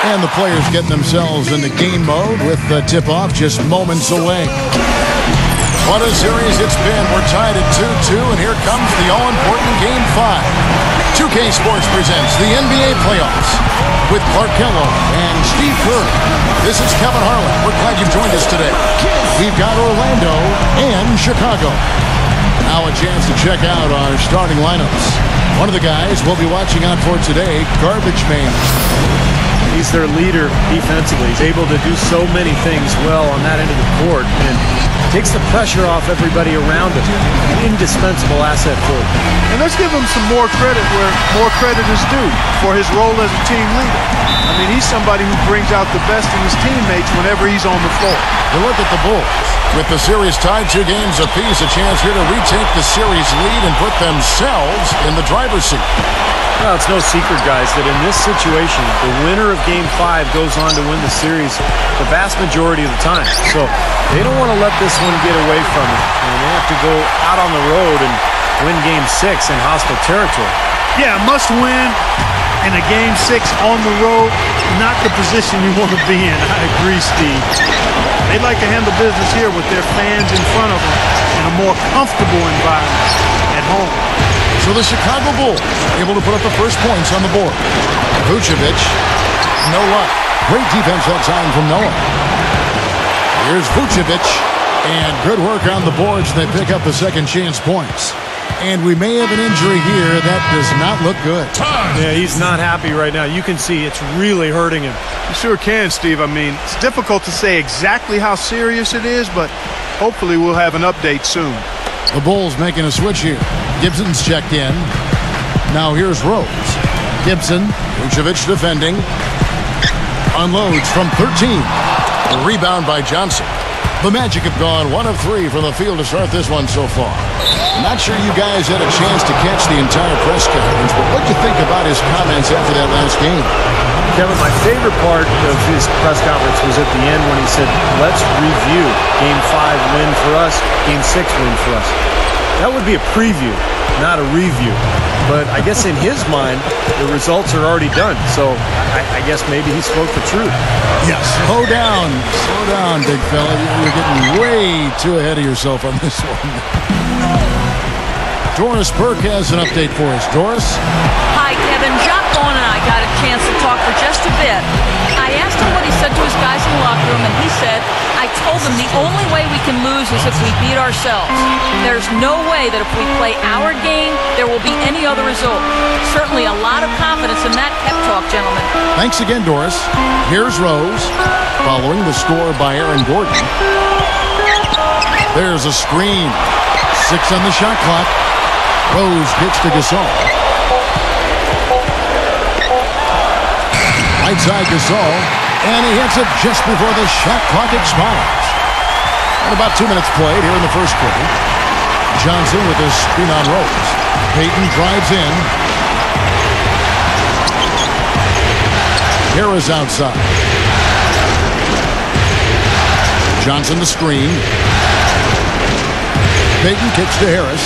And the players getting themselves into game mode with the tip-off just moments away. What a series it's been. We're tied at 2-2, and here comes the all-important Game 5. 2K Sports presents the NBA playoffs with Clark Kellogg and Steve Kerr. This is Kevin Harlan. We're glad you've joined us today. We've got Orlando and Chicago. Now a chance to check out our starting lineups. One of the guys we'll be watching out for today, Garbage Man. He's their leader defensively. He's able to do so many things well on that end of the court and takes the pressure off everybody around him. An indispensable asset for him. And let's give him some more credit where more credit is due for his role as a team leader. I mean, he's somebody who brings out the best in his teammates whenever he's on the floor. You look at the Bulls. With the series tied 2 games apiece, a chance here to retake the series lead and put themselves in the driver's seat. Well, it's no secret, guys, that in this situation, the winner of Game 5 goes on to win the series the vast majority of the time. So they don't want to let this one get away from them. And they have to go out on the road and win Game 6 in hostile territory. Yeah, must win in a Game 6 on the road, not the position you want to be in. I agree, Steve. They like to handle business here with their fans in front of them in a more comfortable environment at home. So the Chicago Bulls able to put up the first points on the board. Vucevic, no luck. Great defense that time from Noah. Here's Vucevic, and good work on the boards. They pick up the second chance points. And we may have an injury here. That does not look good. Yeah, he's not happy right now. You can see it's really hurting him. You sure can, Steve. I mean, it's difficult to say exactly how serious it is, but hopefully we'll have an update soon. The Bulls making a switch here. Gibson's checked in. Now here's Rose. Gibson, Vucevic defending. Unloads from 13. A rebound by Johnson. The Magic have gone 1 of 3 from the field to start this one so far. Not sure you guys had a chance to catch the entire press conference, but what do you think about his comments after that last game? Kevin, my favorite part of his press conference was at the end when he said, let's review. Game 5 win for us, Game 6 win for us. That would be a preview, not a review. But I guess in his mind, the results are already done. So I guess maybe he spoke the truth. Yes. Slow down, big fella. You're getting way too ahead of yourself on this one. Doris Burke has an update for us. Doris? Hi, Kevin. Jacques Vaughn and I got a chance to talk for just a bit. I asked him what he said to his guys in the locker room, and he said, I told them the only way we can lose is if we beat ourselves. There's no way that if we play our game, there will be any other result. Certainly a lot of confidence in that pep talk, gentlemen. Thanks again, Doris. Here's Rose, following the score by Aaron Gordon. There's a screen. 6 on the shot clock. Rose kicks to Gasol. Right side Gasol, and he hits it just before the shot clock expires. And about 2 minutes played here in the first quarter. Johnson with his screen on Rose. Payton drives in. Harris outside. Johnson the screen. Payton kicks to Harris.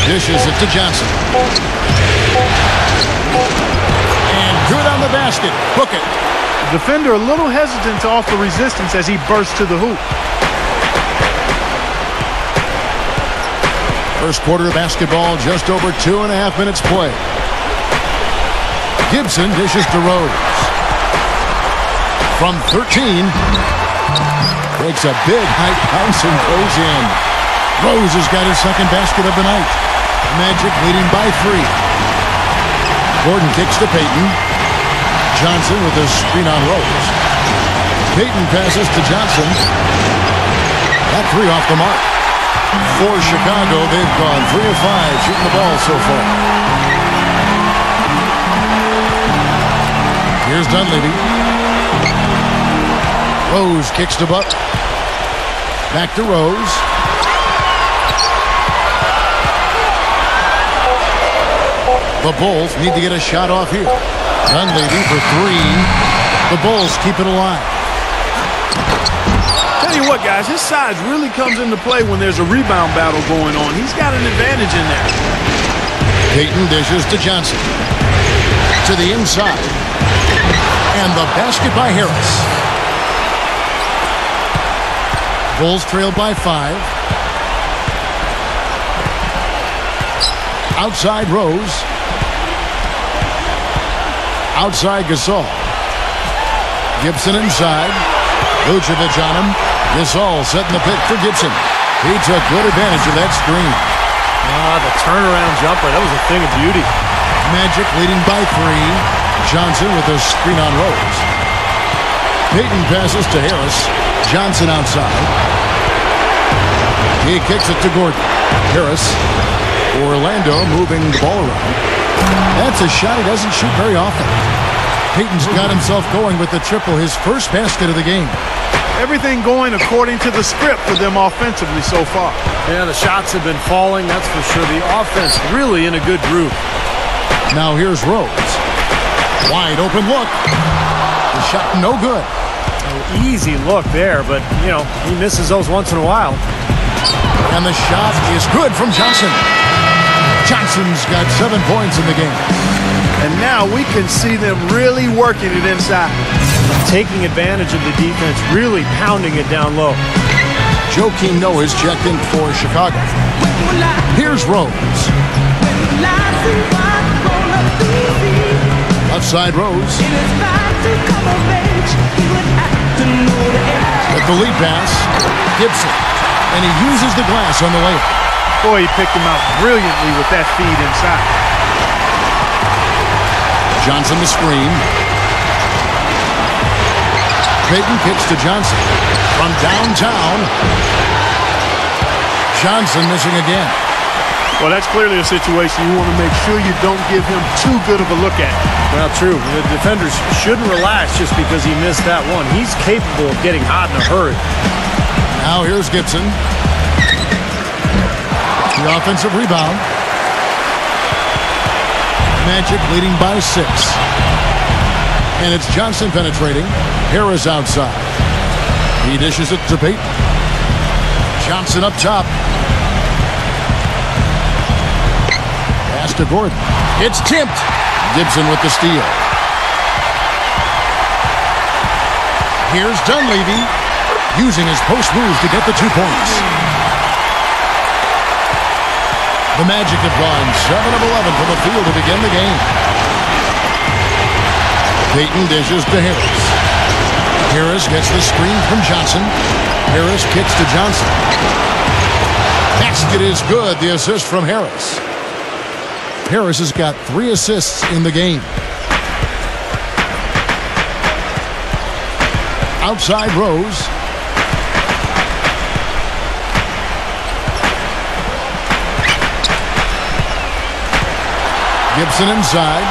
Dishes it to Johnson. And good on the basket. Book it. The defender a little hesitant to offer resistance as he bursts to the hoop. First quarter of basketball, just over 2.5 minutes played. Gibson dishes to Rose. From 13. Takes a big high bounce and goes in. Rose has got his second basket of the night. Magic leading by 3. Gordon kicks to Payton. Johnson with a screen on Rose. Payton passes to Johnson. That 3 off the mark. For Chicago, they've gone 3 of 5 shooting the ball so far. Here's Dunleavy. Rose kicks to Buck. Back to Rose. The Bulls need to get a shot off here. Dunleavy for 3. The Bulls keep it alive. Tell you what, guys, his size really comes into play when there's a rebound battle going on. He's got an advantage in there. Payton dishes to Johnson. To the inside. And the basket by Harris. Bulls trailed by 5. Outside Rose. Outside Gasol. Gibson inside. Vucevic on him. Gasol setting the pick for Gibson. He took good advantage of that screen. The turnaround jumper, that was a thing of beauty. Magic leading by 3. Johnson with a screen on Rose. Payton passes to Harris. Johnson outside. He kicks it to Gordon. Harris. Orlando moving the ball around. That's a shot he doesn't shoot very often. Payton's got himself going with the triple, his first basket of the game. Everything going according to the script for them offensively so far. Yeah, the shots have been falling, that's for sure. The offense really in a good groove. Now here's Rose. Wide open look. The shot no good. Easy look there, but, you know, he misses those once in a while. And the shot is good from Johnson. Johnson's got 7 points in the game. And now we can see them really working it inside. Taking advantage of the defense, really pounding it down low. Joakim Noah is checked in for Chicago. Here's Rose. Left side Rose. With the lead pass, Gibson. And he uses the glass on the layup. Boy, he picked him out brilliantly with that feed inside. Johnson the screen. Payton kicks to Johnson. From downtown. Johnson missing again. Well, that's clearly a situation you want to make sure you don't give him too good of a look at. Well, true. The defenders shouldn't relax just because he missed that one. He's capable of getting hot in a hurry. Now here's Gibson. The offensive rebound. Magic leading by 6. And it's Johnson penetrating. Harris outside. He dishes it to Payton. Johnson up top. Pass to Gordon. It's tipped. Gibson with the steal. Here's Dunleavy using his post move to get the 2 points. The Magic have gone 7 of 11 from the field to begin the game. Payton dishes to Harris. Harris gets the screen from Johnson. Harris kicks to Johnson. Basket is good. The assist from Harris. Harris has got 3 assists in the game. Outside Rose. Gibson inside.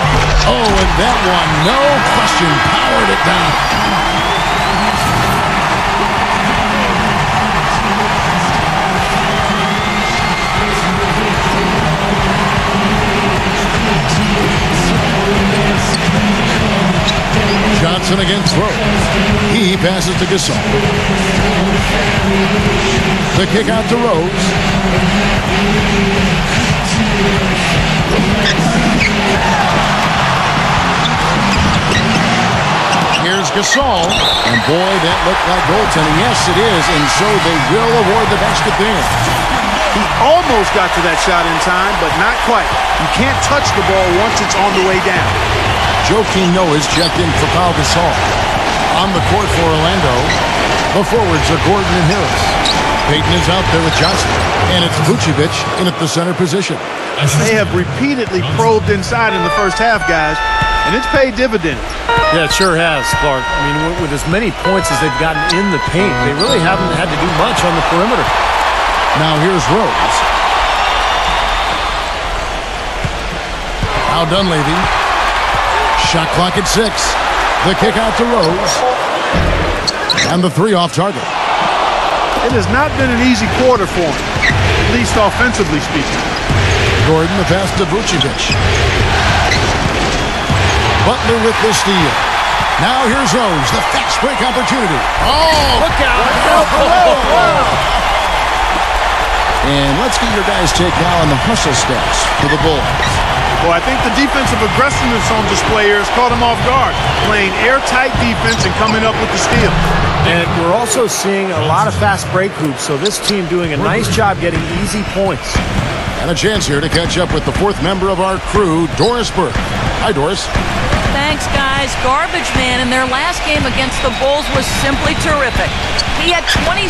Oh, and that one, no question, powered it down. Johnson against Rose. He passes to Gasol. The kick out to Rose. Here's Gasol. And boy, that looked like goaltending. Yes, it is. And so they will award the basket there. He almost got to that shot in time, but not quite. You can't touch the ball once it's on the way down. Joakim Noah is checked in for Pau Gasol. On the court for Orlando, the forwards are Gordon and Harris. Payton is out there with Johnson. And it's Vucevic in at the center position. They have repeatedly probed inside in the first half, guys, and it's paid dividends. Yeah, it sure has, Clark. I mean, with as many points as they've gotten in the paint, they really haven't had to do much on the perimeter. Now here's Rose. Now Dunleavy. Shot clock at 6. The kick out to Rose. And the 3 off target. It has not been an easy quarter for him, at least offensively speaking. Gordon the pass to Vucevic. Butler with the steal. Now here's Rose, the fast break opportunity. Oh, look out! And let's get your guys' take now on the hustle stats for the Bulls. Well, I think the defensive aggressiveness on display here has caught him off guard, playing airtight defense and coming up with the steal. And we're also seeing a lot of fast break hoops, so this team doing a nice job getting easy points. And a chance here to catch up with the fourth member of our crew, Doris Burke. Hi, Doris. Thanks, guys. Garbage man in their last game against the Bulls was simply terrific. He had 27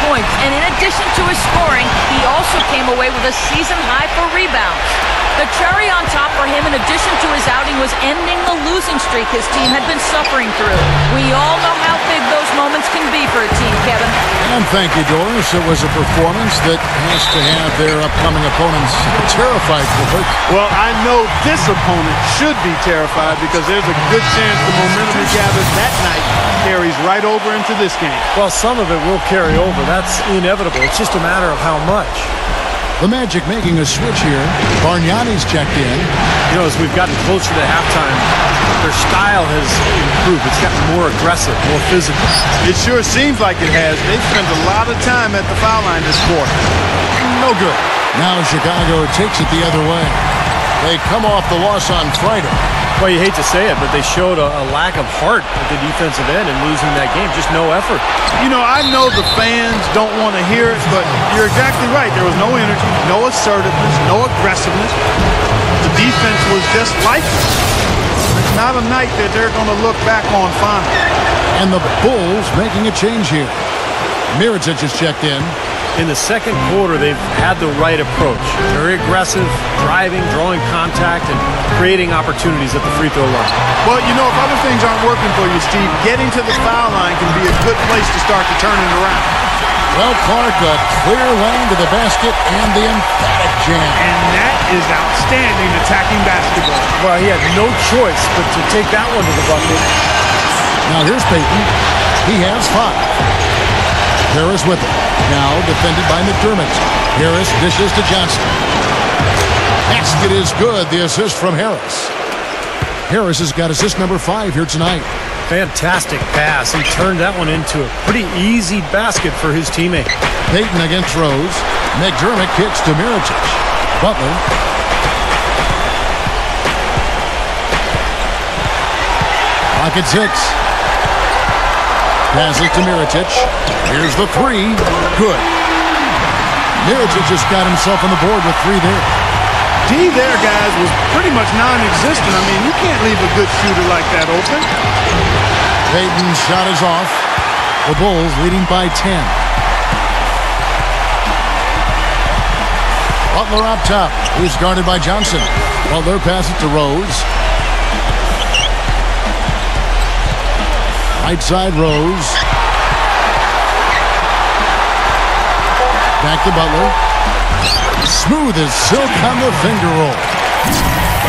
points, and in addition to his scoring, he also came away with a season high for rebounds. The cherry on top for him, in addition to his outing, was ending the losing streak his team had been suffering through. We all know how big those moments can be for a team, Kevin. And thank you, Doris. It was a performance that has to have their upcoming opponents terrified for it. Well, I know this opponent should be terrified because there's a good chance the momentum he gathered that night carries right over into this game. Well, some of it will carry over. That's inevitable. It's just a matter of how much. The Magic making a switch here. Bargnani's checked in. You know, as we've gotten closer to halftime, their style has improved. It's gotten more aggressive, more physical. It sure seems like it has. They've spent a lot of time at the foul line this quarter. No good. Now Chicago takes it the other way. They come off the loss on Friday. Well, you hate to say it, but they showed a lack of heart at the defensive end in losing that game. Just no effort. You know, I know the fans don't want to hear it, but you're exactly right. There was no energy, no assertiveness, no aggressiveness. The defense was just lifeless. It's not a night that they're going to look back on fondly. And the Bulls making a change here. Mirotic is checked in. In the second quarter, they've had the right approach. Very aggressive, driving, drawing contact, and creating opportunities at the free throw line. Well, you know, if other things aren't working for you, Steve, getting to the foul line can be a good place to start to turn it around. Well, Clark, a clear lane to the basket and the emphatic jam. And that is outstanding attacking basketball. Well, he had no choice but to take that one to the bucket. Now here's Payton. He has 5. Harris with it. Now defended by McDermott. Harris dishes to Johnson. Basket is good. The assist from Harris. Harris has got assist number 5 here tonight. Fantastic pass. He turned that one into a pretty easy basket for his teammate. Payton against Rose. McDermott kicks to Mirotic. Butler. Pocket 6. Passes to Mirotic. Here's the 3. Good. Mirotic just got himself on the board with 3 there. D there, guys, was pretty much non-existent. I mean, you can't leave a good shooter like that open. Payton's shot is off. The Bulls leading by 10. Butler up top. He's guarded by Johnson. Butler passes it to Rose. Right side, Rose. Back to Butler. Smooth as silk on the finger roll.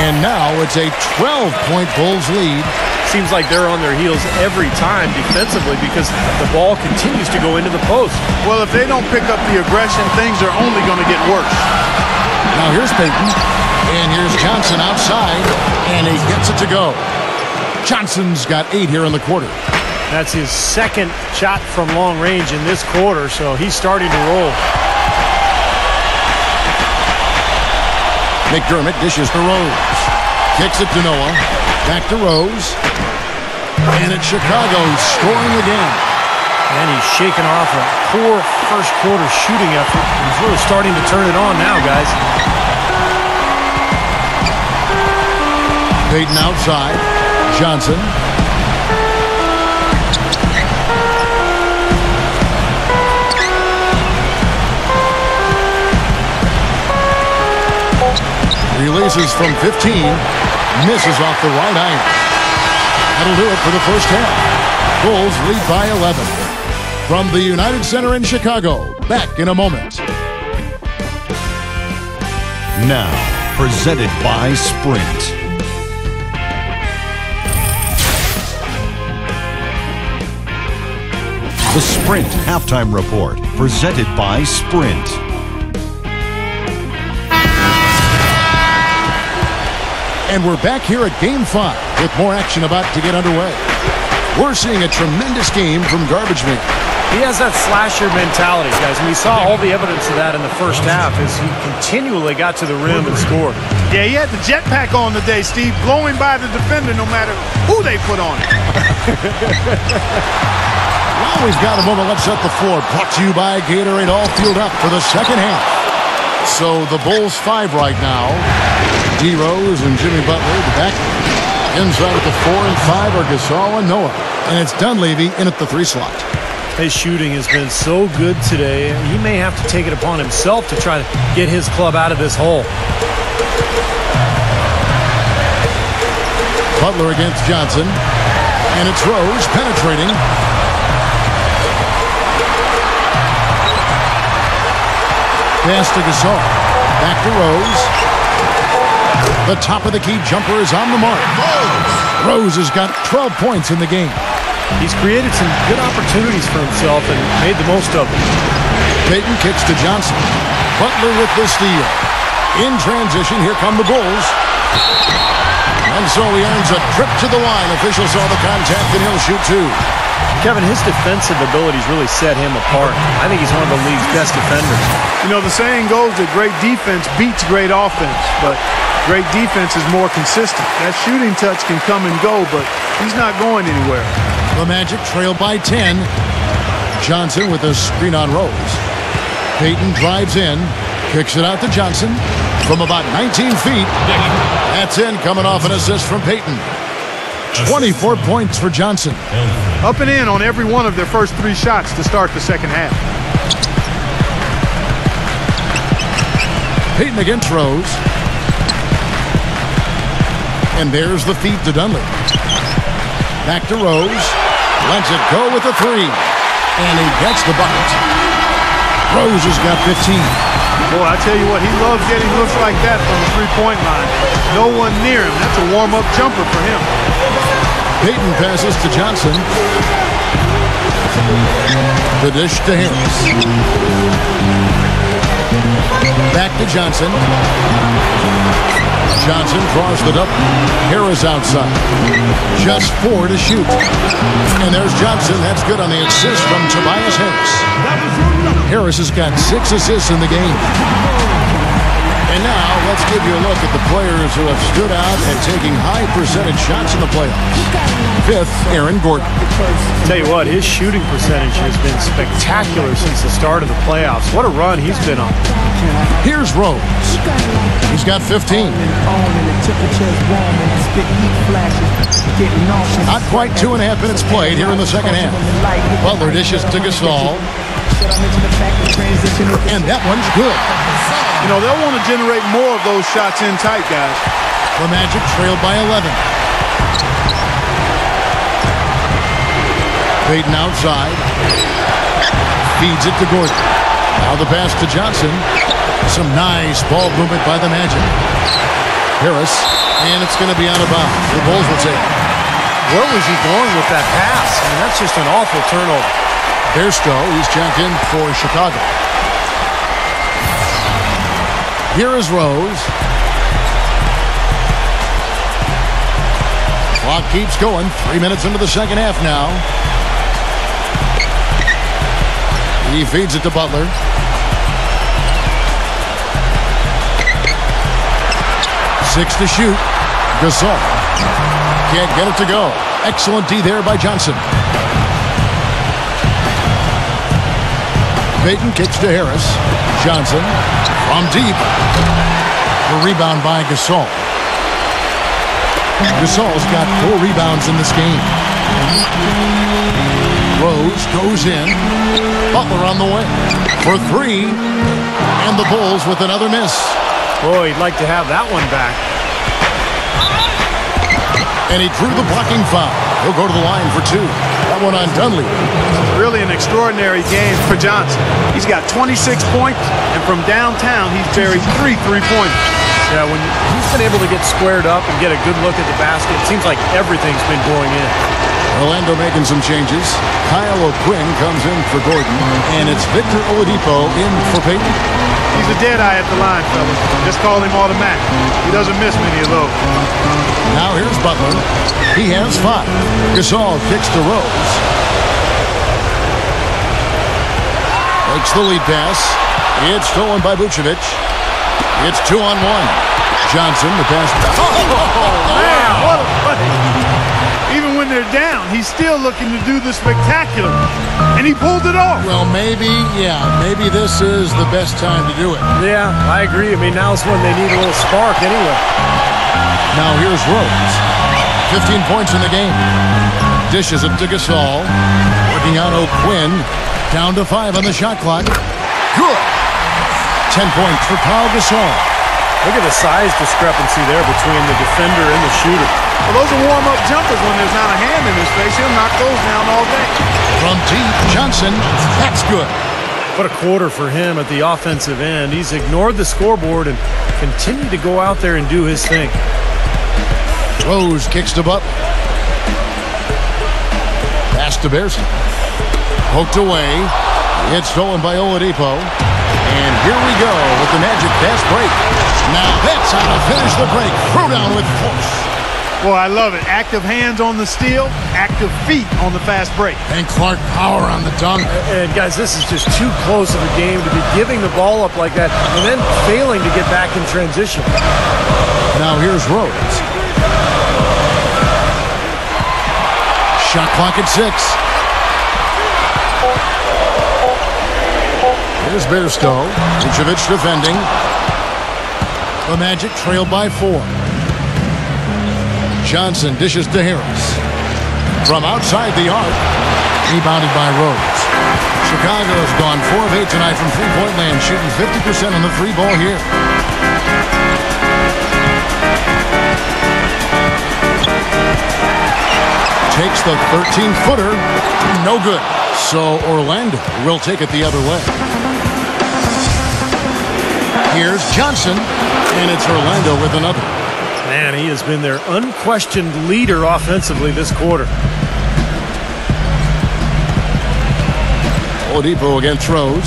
And now it's a 12-point Bulls lead. Seems like they're on their heels every time defensively because the ball continues to go into the post. Well, if they don't pick up the aggression, things are only going to get worse. Now here's Payton. And here's Johnson outside. And he gets it to go. Johnson's got 8 here in the quarter. That's his second shot from long range in this quarter, so he's starting to roll. McDermott dishes to Rose. Kicks it to Noah. Back to Rose. And it's Chicago scoring again. And he's shaking off a poor first quarter shooting effort. He's really starting to turn it on now, guys. Payton outside. Johnson. Releases from 15. Misses off the right iron. That'll do it for the first half. Bulls lead by 11. From the United Center in Chicago. Back in a moment. Now, presented by Sprint. The Sprint Halftime Report, presented by Sprint. And we're back here at Game 5 with more action about to get underway. We're seeing a tremendous game from Garbage Man. He has that slasher mentality, guys. And we saw all the evidence of that in the first half as he continually got to the rim and scored. Yeah, he had the jetpack on today, Steve, blowing by the defender no matter who they put on it. Well, we've got a moment. Let's set the floor. Brought to you by Gatorade. All fueled up for the second half. So the Bulls 5 right now. D. Rose and Jimmy Butler, the back. Inside at the 4 and 5 are Gasol and Noah. And it's Dunleavy in at the 3 slot. His shooting has been so good today. He may have to take it upon himself to try to get his club out of this hole. Butler against Johnson. And it's Rose penetrating. Pass to Gasol. Back to Rose. The top of the key jumper is on the mark. Rose has got 12 points in the game. He's created some good opportunities for himself and made the most of them. Payton kicks to Johnson. Butler with the steal. In transition, here come the Bulls. And so he earns a trip to the line. Officials saw the contact and he'll shoot 2. Kevin, his defensive abilities really set him apart. I think he's one of the league's best defenders. You know, the saying goes that great defense beats great offense, but great defense is more consistent. That shooting touch can come and go, but he's not going anywhere. The Magic trail by 10. Johnson with a screen on Rose. Payton drives in, kicks it out to Johnson from about 19 feet. That's in, coming off an assist from Payton. 24 points for Johnson. Up and in on every one of their first 3 shots to start the second half. Payton against Rose. And there's the feed to Dunley. Back to Rose. Lets it go with a 3. And he gets the bucket. Rose has got 15. Boy, I tell you what, he loves getting looks like that from the three-point line. No one near him. That's a warm-up jumper for him. Payton passes to Johnson. The dish to Harris. Back to Johnson. Johnson draws the double. Harris outside. Just 4 to shoot. And there's Johnson. That's good on the assist from Tobias Harris. Harris has got 6 assists in the game. And now let's give you a look at the players who have stood out and taking high percentage shots in the playoffs. 5th, Aaron Gordon. Tell you what, his shooting percentage has been spectacular since the start of the playoffs. What a run he's been on. Here's Rose. He's got 15. Not quite 2.5 minutes played here in the second half. Butler dishes to Gasol. And that one's good. You know, they'll want to generate more of those shots in tight, guys. The Magic trailed by 11. Payton outside. Feeds it to Gordon. Now the pass to Johnson. Some nice ball movement by the Magic. Harris. And it's going to be out of bounds. The Bulls will take it. Where was he going with that pass? I mean, that's just an awful turnover. Bairstow, he's checked in for Chicago. Here is Rose. Clock keeps going. 3 minutes into the second half now. He feeds it to Butler. Six to shoot. Gasol. Can't get it to go. Excellent D there by Johnson. Payton kicks to Harris. Johnson from deep. The rebound by Gasol. Gasol's got 4 rebounds in this game. Rose goes in. Butler on the way for 3. And the Bulls with another miss. Boy, he'd like to have that one back. And he drew the blocking foul. He'll go to the line for 2. That one on Dunleavy. Really an extraordinary game for Johnson. He's got 26 points, and from downtown, he's buried 3 three-pointers. Yeah, when he's been able to get squared up and get a good look at the basket, it seems like everything's been going in. Orlando making some changes. Kyle O'Quinn comes in for Gordon, and it's Victor Oladipo in for Payton. He's a dead eye at the line, fellas. Just call him automatic. He doesn't miss many of those. Now here's Butler. He has 5. Gasol kicks to Rose. Takes the lead pass. It's stolen by Vucevic. It's 2-on-1. Johnson, the pass. Man, what a play. Even when they're down, he's still looking to do the spectacular. And he pulled it off. Well, maybe this is the best time to do it. Yeah, I agree. I mean, now's when they need a little spark anyway. Now here's Rose. 15 points in the game. Dishes it to Gasol. Working out O'Quinn. Down to 5 on the shot clock. Good. 10 points for Paul Gasol. Look at the size discrepancy there between the defender and the shooter. Well, those are warm-up jumpers when there's not a hand in his face. He'll knock those down all day. From deep, Johnson. That's good. What a quarter for him at the offensive end. He's ignored the scoreboard and continued to go out there and do his thing. Rose kicks to Butler. Pass to Bears. Poked away. It's stolen by Oladipo. And here we go with the Magic fast break. Now that's how to finish the break. Throw down with force. Boy, I love it. Active hands on the steal, active feet on the fast break. And Clark power on the dunk. And guys, this is just too close of a game to be giving the ball up like that and then failing to get back in transition. Now here's Rose. Shot clock at 6. Here's Bairstow. Vucevic defending. The Magic trailed by 4. Johnson dishes to Harris. From outside the arc. Rebounded by Rose. Chicago's gone 4 of 8 tonight from three-point land, shooting 50% on the three ball here. Takes the 13-footer. No good. So Orlando will take it the other way. Here's Johnson, and it's Orlando with another. Man, he has been their unquestioned leader offensively this quarter. Oladipo again throws.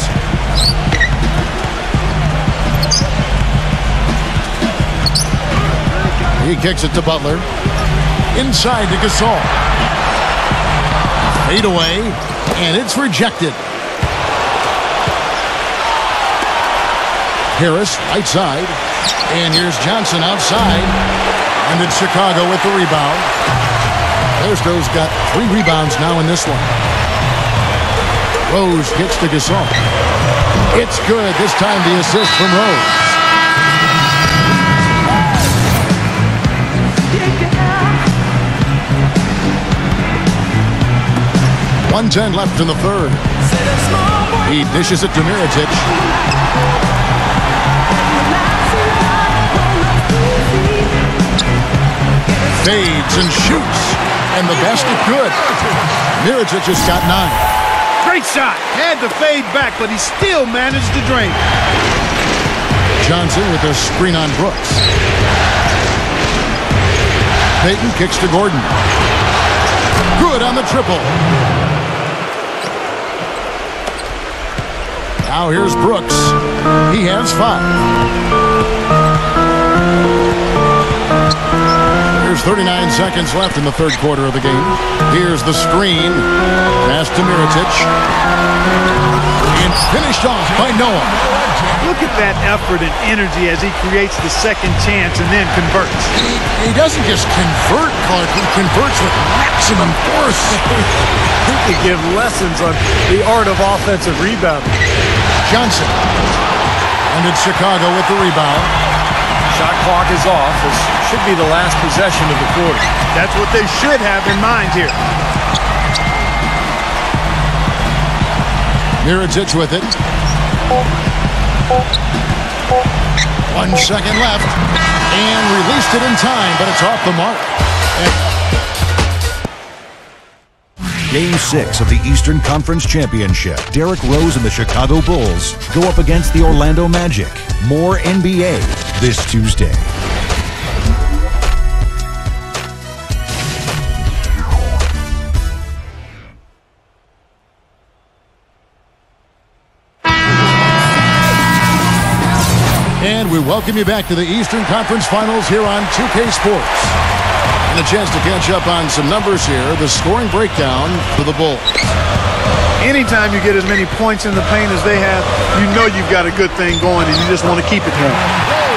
He kicks it to Butler. Inside to Gasol. Fade away, and it's rejected. Harris, right side. And here's Johnson outside. And it's Chicago with the rebound. Bairstow's got 3 rebounds now in this one. Rose gets to Gasol. It's good. This time the assist from Rose. .110 left in the third. He dishes it to Mirotic. Fades and shoots. And the basket good. Mirotic has got 9. Great shot. Had to fade back, but he still managed to drain. Johnson with a screen on Brooks. Payton kicks to Gordon. Good on the triple. Now here's Brooks. He has 5. There's 39 seconds left in the third quarter of the game. Here's the screen. Pass to Mirotic. And finished off by Noah. Look at that effort and energy as he creates the second chance and then converts. He doesn't just convert, Clark. He converts with maximum force. He could give lessons on the art of offensive rebounding. Johnson. And it's Chicago with the rebound. Shot clock is off. This should be the last possession of the quarter. That's what they should have in mind here. Mirotic with it. 1 second left. And released it in time, but it's off the mark. Game 6 of the Eastern Conference Championship. Derrick Rose and the Chicago Bulls go up against the Orlando Magic. More NBA this Tuesday. And we welcome you back to the Eastern Conference Finals here on 2K Sports. And a chance to catch up on some numbers here. The scoring breakdown for the Bulls. Anytime you get as many points in the paint as they have, you know you've got a good thing going, and you just want to keep it going.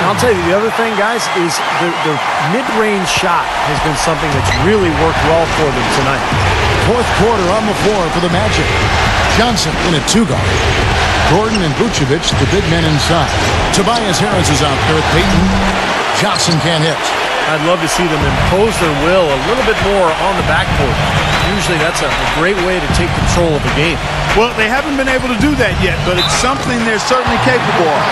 I'll tell you, the other thing, guys, is the mid-range shot has been something that's really worked well for them tonight. Fourth quarter on the floor for the Magic. Johnson in a two-guard. Gordon and Vucevic, the big men inside. Tobias Harris is out there at Peyton. Johnson can't hit. I'd love to see them impose their will a little bit more on the backcourt. Usually that's a great way to take control of the game. Well, they haven't been able to do that yet, but it's something they're certainly capable of.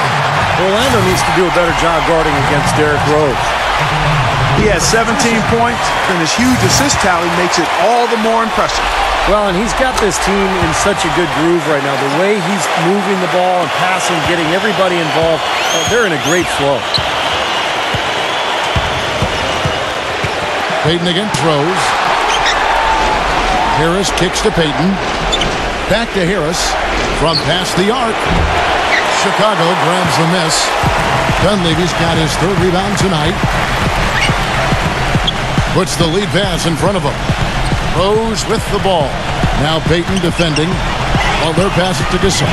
Orlando needs to do a better job guarding against Derrick Rose. He has 17 points, and his huge assist tally makes it all the more impressive. Well, and he's got this team in such a good groove right now. The way he's moving the ball and passing, getting everybody involved, they're in a great flow. Peyton again throws. Harris kicks to Peyton. Back to Harris from past the arc. Chicago grabs the miss. Dunleavy's got his third rebound tonight. Puts the lead pass in front of him. Rose with the ball. Now Peyton defending. While they're passing to Gasol.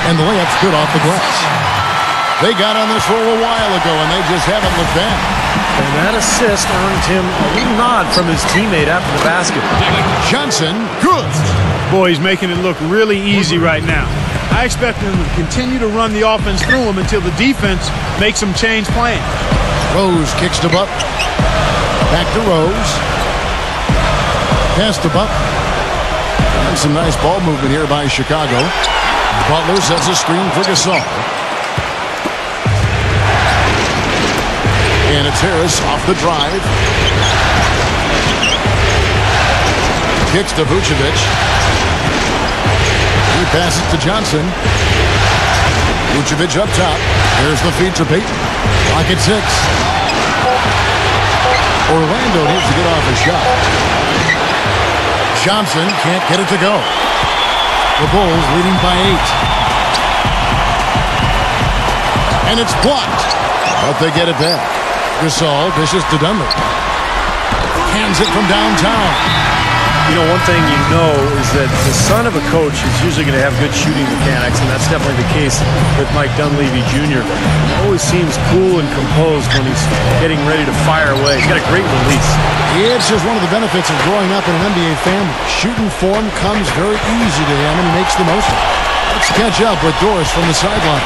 And the layup's good off the glass. They got on this roll a while ago, and they just haven't looked back. And that assist earned him a little nod from his teammate after the basket. Johnson, good. Boy, he's making it look really easy right now. I expect them to continue to run the offense through him until the defense makes them change plans. Rose kicks to Buck. Back to Rose. Pass to Buck. And some nice ball movement here by Chicago. Butler sets a screen for Gasol. And it's Harris off the drive. Kicks to Vucevic. He passes to Johnson. Vucevic up top. Here's the feed to Peyton. Clock at 6. Orlando needs to get off a shot. Johnson can't get it to go. The Bulls leading by 8. And it's blocked. But they get it back. Gasol dishes to Dunleavy. Hands it from downtown. You know, one thing you know is that the son of a coach is usually going to have good shooting mechanics, and that's definitely the case with Mike Dunleavy Jr. He always seems cool and composed when he's getting ready to fire away. He's got a great release. It's just one of the benefits of growing up in an NBA family. Shooting form comes very easy to him, and he makes the most of it. Let's catch up with Doris from the sideline.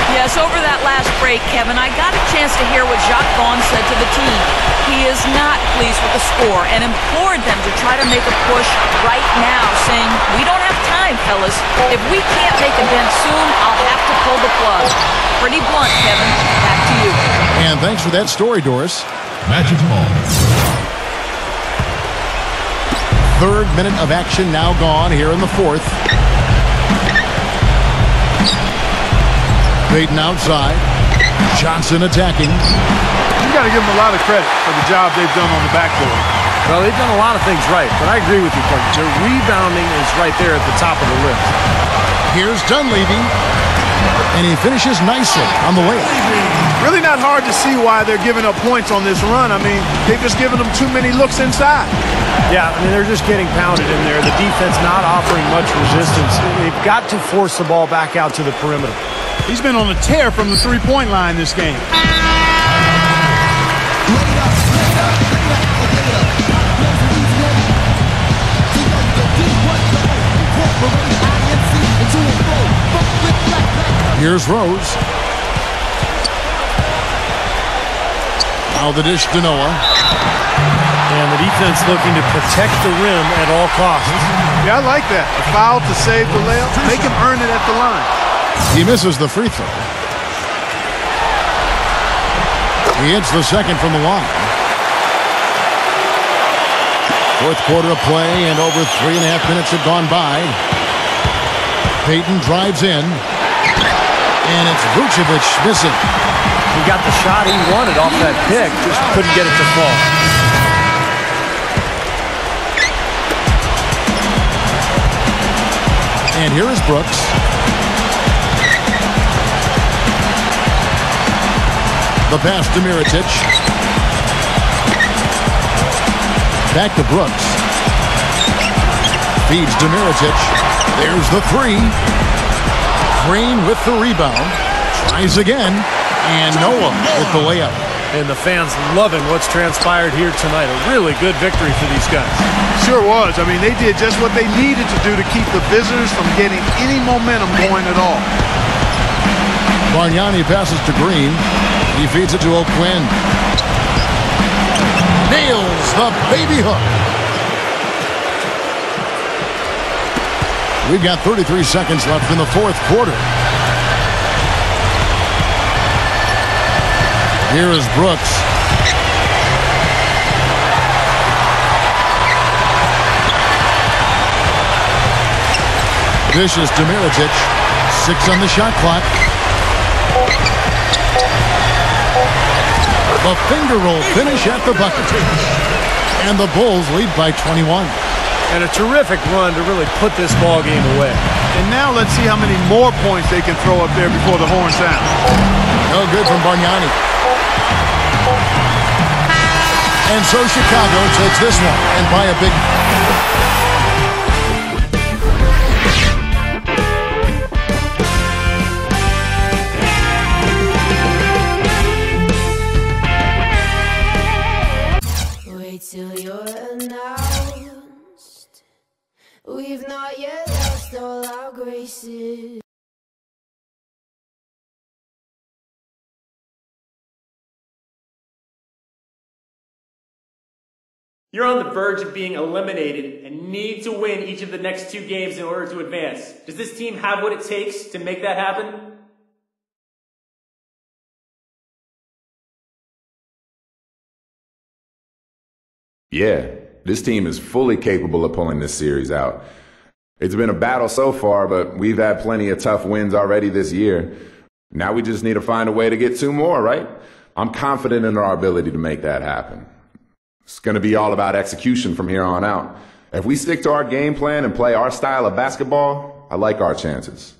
Yes, over that last break, Kevin, I got a chance to hear what Jacques Vaughn said to the team. He is not pleased with the score and implored them to try to make a push right now, saying, "We don't have time, fellas. If we can't make a dent soon, I'll have to pull the plug." Pretty blunt, Kevin. Back to you. And thanks for that story, Doris. Magic ball. Third minute of action now gone here in the fourth. Peyton outside. Johnson attacking. You got to give them a lot of credit for the job they've done on the backboard. Well, they've done a lot of things right, but I agree with you, Clark. Their rebounding is right there at the top of the list. Here's Dunleavy. And he finishes nicely on the layup. Really not hard to see why they're giving up points on this run. I mean, they've just given them too many looks inside. Yeah, I mean, they're just getting pounded in there. The defense not offering much resistance. They've got to force the ball back out to the perimeter. He's been on a tear from the three-point line this game. Here's Rose. Now the dish to Noah. And the defense looking to protect the rim at all costs. Yeah, I like that. A foul to save the layup. Make him earn it at the line. He misses the free throw. He hits the second from the line. Fourth quarter of play, and over 3.5 minutes have gone by. Peyton drives in. And it's Vucevic missing. He got the shot he wanted off that pick, just couldn't get it to fall. And here is Brooks. The pass to Mirotic. Back to Brooks. Feeds to Mirotic. There's the three. Green with the rebound. Tries again. And Noah with the layup. And the fans loving what's transpired here tonight. A really good victory for these guys. Sure was. I mean, they did just what they needed to do to keep the visitors from getting any momentum going at all. Bargnani passes to Green. He feeds it to O'Quinn. Nails the baby hook. We've got 33 seconds left in the fourth quarter. Here is Brooks. Dishes to Mirotic. 6 on the shot clock. The finger roll finish at the bucket. And the Bulls lead by 21. And a terrific run to really put this ball game away. And now let's see how many more points they can throw up there before the horn sound. No good from Bargnani. And so Chicago takes this one and by a big... Wait till you're announced. We've not yet lost all our graces. You're on the verge of being eliminated and need to win each of the next 2 games in order to advance. Does this team have what it takes to make that happen? Yeah, this team is fully capable of pulling this series out. It's been a battle so far, but we've had plenty of tough wins already this year. Now we just need to find a way to get 2 more, right? I'm confident in our ability to make that happen. It's going to be all about execution from here on out. If we stick to our game plan and play our style of basketball, I like our chances.